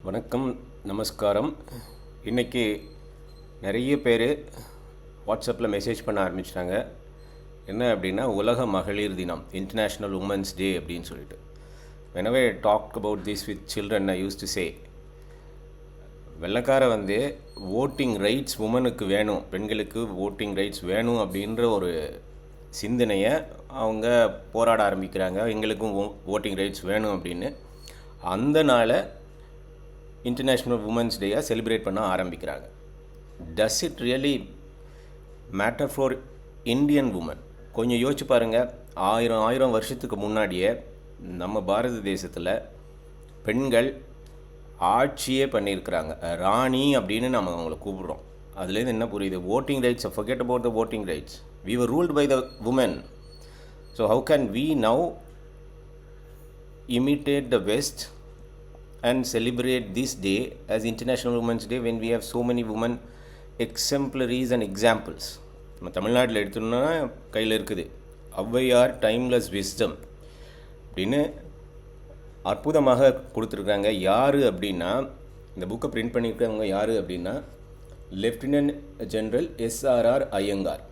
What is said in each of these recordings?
வணக்கம், நமஸ்காரம். இன்றைக்கி நிறைய பேர் வாட்ஸ்அப்பில் மெசேஜ் பண்ண ஆரம்பிச்சிட்டாங்க. என்ன அப்படின்னா, உலக மகளிர் தினம், இன்டர்நேஷ்னல் உமன்ஸ் டே அப்படின்னு சொல்லிட்டு. whenever I talk about this with children, I used to say, வெள்ளைக்கார ஓட்டிங் ரைட்ஸ் உமனுக்கு வேணும், பெண்களுக்கு ஓட்டிங் ரைட்ஸ் வேணும் அப்படின்ற ஒரு சிந்தனையை அவங்க போராட ஆரம்பிக்கிறாங்க. எங்களுக்கும் ஓட்டிங் ரைட்ஸ் வேணும் அப்படின்னு. அந்த நாளை இன்டர்நேஷ்னல் உமன்ஸ் டேயாக செலிப்ரேட் பண்ண ஆரம்பிக்கிறாங்க. Does it really matter for Indian woman? கொஞ்சம் யோசிச்சு பாருங்கள். ஆயிரம் வருஷத்துக்கு முன்னாடியே நம்ம பாரத தேசத்தில் பெண்கள் ஆட்சியே பண்ணியிருக்கிறாங்க. ராணி அப்படின்னு நம்ம அவங்கள கூப்பிடுறோம். அதுலேருந்து என்ன புரியுது? voting rights, forget about the voting rights. We were ruled by the women. So how can we now imitate the West and celebrate this day as International Women's Day when we have so many women exemplaries and examples? நம்ம தமிழ்நாட்டில் எடுத்தோம்னா கையில் இருக்குது Avvaiyar timeless wisdom அப்படின்னு அற்புதமாக கொடுத்துருக்காங்க. யார் அப்படின்னா, இந்த புக்கை பிரிண்ட் பண்ணியிருக்கிறவங்க யார் அப்படின்னா, லெஃப்டினன்ட் ஜெனரல் எஸ்ஆர்ஆர் ஐயங்கார்.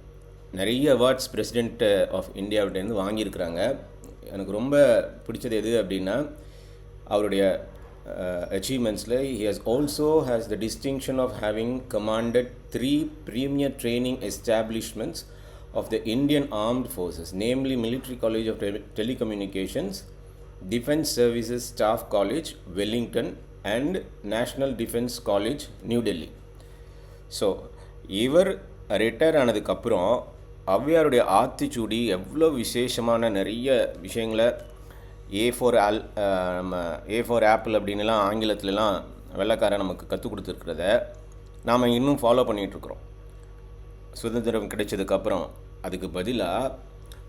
நிறைய அவார்ட்ஸ் பிரசிடெண்ட் ஆஃப் இந்தியாவிட்டேருந்து வாங்கியிருக்கிறாங்க. எனக்கு ரொம்ப பிடிச்சது எது அப்படின்னா, அவருடைய அச்சீவ்மெண்ட்ஸில் he has the distinction of having commanded 3 premier training establishments of the Indian Armed Forces, namely Military College of Telecommunications, Defence Services Staff College, Wellington, and National Defence College, New Delhi. So இவர் retire ஆனதுக்கப்புறம் ஔவையாருடைய ஆத்திச்சூடி எவ்வளோ விசேஷமான நிறைய விஷயங்களை A4 apple அப்படின்லாம் ஆங்கிலத்துலலாம் வெள்ளைக்காரன் நமக்கு கற்றுக் கொடுத்துருக்கிறத நாம் இன்னும் ஃபாலோ பண்ணிகிட்ருக்குறோம். சுதந்திரம் கிடைச்சதுக்கப்புறம் அதுக்கு பதிலாக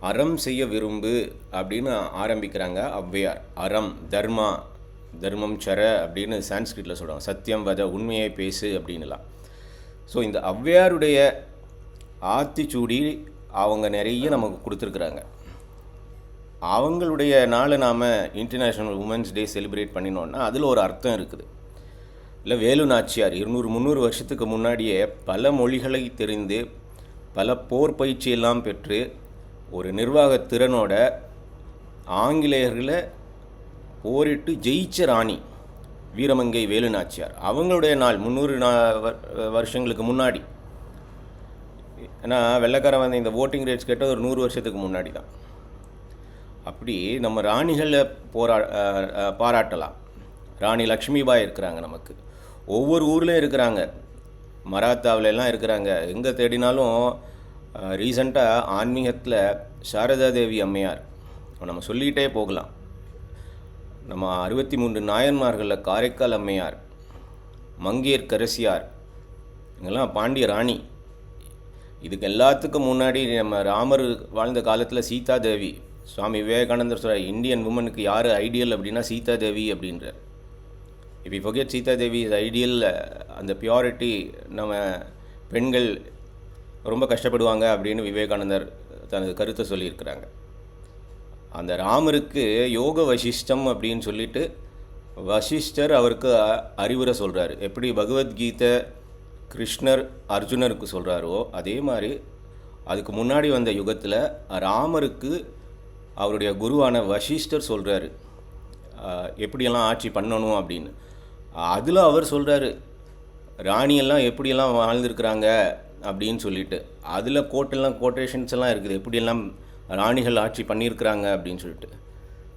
அறம் செய்ய விரும்பு அப்படின்னு ஆரம்பிக்கிறாங்க ஔவையார். அறம், தர்மம் சர அப்படின்னு சான்ஸ்கிரிட்டில் சொல்கிறாங்க. சத்தியம் வத, உண்மையை பேசு அப்படின்லாம். ஸோ இந்த ஔவையாருடைய ஆத்திச்சூடி அவங்க நிறைய நமக்கு கொடுத்துருக்குறாங்க. அவங்களுடைய நாளை நாம் இன்டர்நேஷ்னல் உமன்ஸ் டே செலிப்ரேட் பண்ணினோன்னா அதில் ஒரு அர்த்தம் இருக்குது. இல்லை, வேலு நாச்சியார் 200-300 வருஷத்துக்கு முன்னாடியே பல மொழிகளை தெரிந்து பல போர் பயிற்சியெல்லாம் பெற்று ஒரு நிர்வாக திறனோட ஆங்கிலேயர்களை போரிட்டு ஜெயிச்ச ராணி வீரமங்கை வேலு நாச்சியார். அவங்களுடைய நாள் 300 வருஷங்களுக்கு முன்னாடி. ஏன்னா வெள்ளைக்காரன் இந்த ஓட்டிங் ரைட்ஸ் கேட்டால் ஒரு 100 வருஷத்துக்கு முன்னாடி தான். அப்படி நம்ம ராணிகளை பாராட்டலாம். ராணி லக்ஷ்மிபாய் இருக்கிறாங்க நமக்கு. ஒவ்வொரு ஊர்லேயும் இருக்கிறாங்க. மராத்தாவிலெல்லாம் இருக்கிறாங்க. எங்கே தேடினாலும். ரீசண்டாக ஆன்மீகத்தில் சாரதா தேவி அம்மையார் நம்ம சொல்லிக்கிட்டே போகலாம். நம்ம 63 நாயன்மார்களில் காரைக்கால் அம்மையார், மங்கையர் கரசியார், இங்கெல்லாம் பாண்டிய ராணி. இதுக்கு எல்லாத்துக்கும் முன்னாடி நம்ம ராமர் வாழ்ந்த காலத்தில் சீதா தேவி. சுவாமி விவேகானந்தர் சொல்கிறார், இந்தியன் உமனுக்கு யார் ஐடியல் அப்படின்னா சீதா தேவி அப்படின்றார். இப்போ forget Sita Devi is ideal. அந்த பியூரிட்டி, நம்ம பெண்கள் ரொம்ப கஷ்டப்படுவாங்க அப்படின்னு விவேகானந்தர் தனது கருத்தை சொல்லியிருக்கிறாங்க. அந்த ராமருக்கு யோக வசிஷ்டம் அப்படின்னு சொல்லிட்டு வசிஷ்டர் அவருக்கு அறிவுரை சொல்கிறாரு. எப்படி பகவத்கீதை கிருஷ்ணர் அர்ஜுனருக்கு சொல்கிறாரோ அதே மாதிரி அதுக்கு முன்னாடி வந்த யுகத்தில் ராமருக்கு அவருடைய குருவான வசிஷ்டர் சொல்கிறாரு எப்படியெல்லாம் ஆட்சி பண்ணணும் அப்படின்னு. அதில் அவர் சொல்கிறாரு ராணியெல்லாம் எப்படியெல்லாம் வாழ்ந்துருக்குறாங்க அப்படின்னு சொல்லிட்டு. அதில் கோட்டேஷன்ஸ் எல்லாம் இருக்குது, எப்படியெல்லாம் ராணிகள் ஆட்சி பண்ணியிருக்கிறாங்க அப்படின்னு சொல்லிட்டு.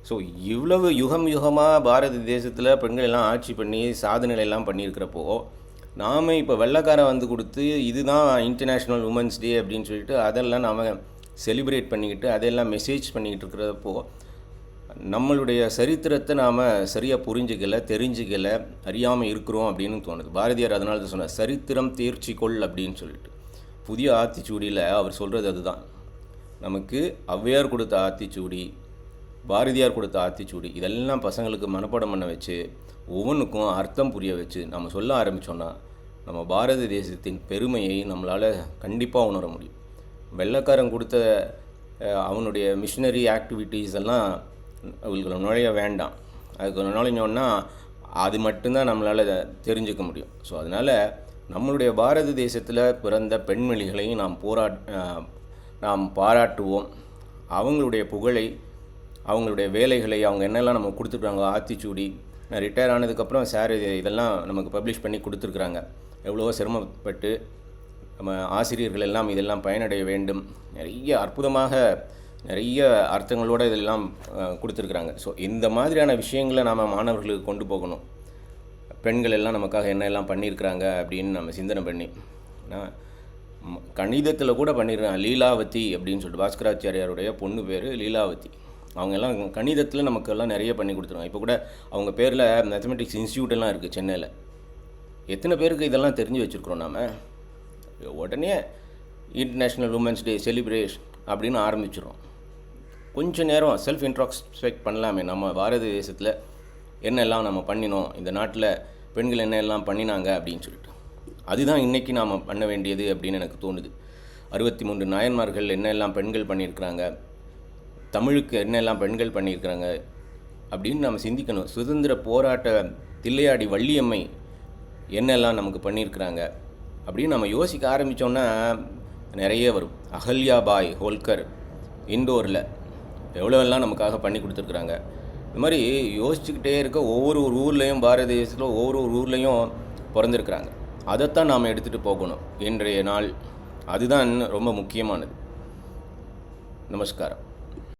ஸோ இவ்வளவு யுகமாக பாரத தேசத்தில் பெண்கள் எல்லாம் ஆட்சி பண்ணி சாதனைகளெல்லாம் பண்ணியிருக்கிறப்போ, நாம் இப்போ வெள்ளைக்காரன் கொடுத்து இதுதான் இன்டர்நேஷ்னல் உமன்ஸ் டே அப்படின்னு சொல்லிட்டு அதெல்லாம் நாம் செலிப்ரேட் பண்ணிக்கிட்டு அதெல்லாம் மெசேஜ் பண்ணிக்கிட்டு இருக்கிறப்போ நம்மளுடைய சரித்திரத்தை நாம் சரியாக தெரிஞ்சிக்கலை, அறியாமல் இருக்கிறோம் அப்படின்னு தோணுது. பாரதியார் அதனால தான் சொன்னார், சரித்திரம் தேர்ச்சிக்கொள் அப்படின்னு சொல்லிட்டு. புதிய ஆத்திச்சூடியில் அவர் சொல்கிறது அதுதான். நமக்கு ஔவையார் கொடுத்த ஆத்திச்சூடி, பாரதியார் கொடுத்த ஆத்திச்சூடி, இதெல்லாம் பசங்களுக்கு மனப்பாடம் பண்ண வச்சு ஒவ்வொன்றுக்கும் அர்த்தம் புரிய வச்சு நம்ம சொல்ல ஆரம்பித்தோன்னா நம்ம பாரத தேசத்தின் பெருமையை நம்மளால் கண்டிப்பாக உணர முடியும். வெள்ளைக்காரன் கொடுத்த அவனுடைய மிஷினரி ஆக்டிவிட்டீஸ் எல்லாம் அவங்களுக்கு நுழைய வேண்டாம். அதுக்கு நுழைஞ்சோன்னா அது மட்டும்தான் நம்மளால் தெரிஞ்சுக்க முடியும். ஸோ அதனால் நம்மளுடைய பாரத தேசத்தில் பிறந்த பெண்மணிகளையும் நாம் பாராட்டுவோம். அவங்களுடைய புகழை, அவங்களுடைய வேலைகளை, அவங்க என்னெல்லாம் நமக்கு கொடுத்துருக்குறாங்க, ஆத்திச்சூடி, நான் ரிட்டையர் ஆனதுக்கப்புறம் சார் இதெல்லாம் நமக்கு பப்ளிஷ் பண்ணி கொடுத்துருக்குறாங்க. எவ்வளவோ சிரமப்பட்டு நம்ம ஆசிரியர்கள் எல்லாம் இதெல்லாம் பயனடைய வேண்டும். நிறைய அற்புதமாக நிறைய அர்த்தங்களோடு இதெல்லாம் கொடுத்துருக்குறாங்க. ஸோ இந்த மாதிரியான விஷயங்களை நாம் மாணவர்களுக்கு கொண்டு போகணும். பெண்கள் எல்லாம் நமக்காக என்ன எல்லாம் பண்ணியிருக்கிறாங்க அப்படின்னு நம்ம சிந்தனை பண்ணி, கணிதத்தில் கூட பண்ணியிருக்காங்க. லீலாவதி அப்படின்னு சொல்லிட்டு பாஸ்கராச்சாரியாருடைய பொண்ணு பேர் லீலாவதி. அவங்க எல்லாம் கணிதத்தில் நமக்கெல்லாம் நிறைய பண்ணி கொடுத்துருவாங்க. இப்போ கூட அவங்க பேரில் மேத்தமெட்டிக்ஸ் இன்ஸ்டியூட் எல்லாம் இருக்குது சென்னையில். எத்தனை பேருக்கு இதெல்லாம் தெரிஞ்சு வச்சுருக்குறோம் நாம். உடனே இன்டர்நேஷ்னல் உமன்ஸ் டே செலிப்ரேஷன் அப்படின்னு ஆரம்பிச்சிடும். கொஞ்சம் நேரம் செல்ஃப் இன்ட்ராஸ்பெக்ட் பண்ணலாமே. நம்ம பாரத தேசத்தில் என்னெல்லாம் நம்ம பண்ணினோம், இந்த நாட்டில் பெண்கள் என்ன எல்லாம் பண்ணினாங்க அப்படின்னு சொல்லிட்டு, அதுதான் இன்றைக்கி நாம் பண்ண வேண்டியது அப்படின்னு எனக்கு தோணுது. 63 நாயன்மார்கள் என்னெல்லாம் பெண்கள் பண்ணியிருக்கிறாங்க, தமிழுக்கு என்னெல்லாம் பெண்கள் பண்ணியிருக்கிறாங்க அப்படின்னு நம்ம சிந்திக்கணும். சுதந்திர போராட்ட தில்லையாடி வள்ளியம்மை என்னெல்லாம் நமக்கு பண்ணியிருக்கிறாங்க அப்படின்னு நம்ம யோசிக்க ஆரம்பித்தோன்னா நிறைய வரும். அகல்யாபாய் ஹோல்கர் இண்டோரில் எவ்வளோவெல்லாம் நமக்காக பண்ணி கொடுத்துருக்குறாங்க. இந்த மாதிரி யோசிச்சுக்கிட்டே இருக்க ஒவ்வொரு ஊர்லேயும், பாரத தேசத்தில் ஒவ்வொரு ஊர்லேயும் பிறந்திருக்கிறாங்க. அதைத்தான் நாம் எடுத்துகிட்டு போகணும் இன்றைய நாள். அதுதான் ரொம்ப முக்கியமானது. நமஸ்காரம்.